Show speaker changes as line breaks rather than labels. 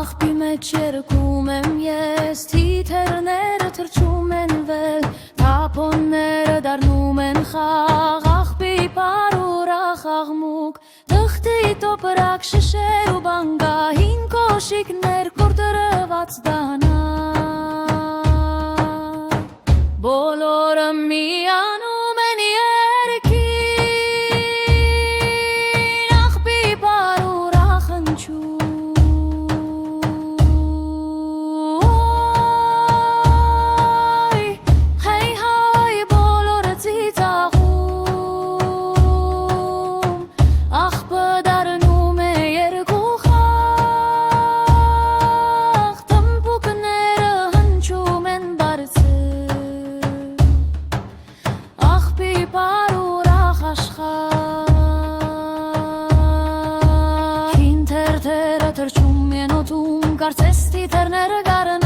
Աղբի մեջ երկում եմ ես, թիթեռները թրջում են վել, թափոնները դառնում են խաղ, աղբի պարուրախ աղմուկ, թղթի տոպրակ շշեր ու բանգահին կոշիկներ կորտրված դանար, բոլորը միանում են երկին, աղբի պարուրախ հնչում Թրջում են օդում, կարծես թիթեռները գարն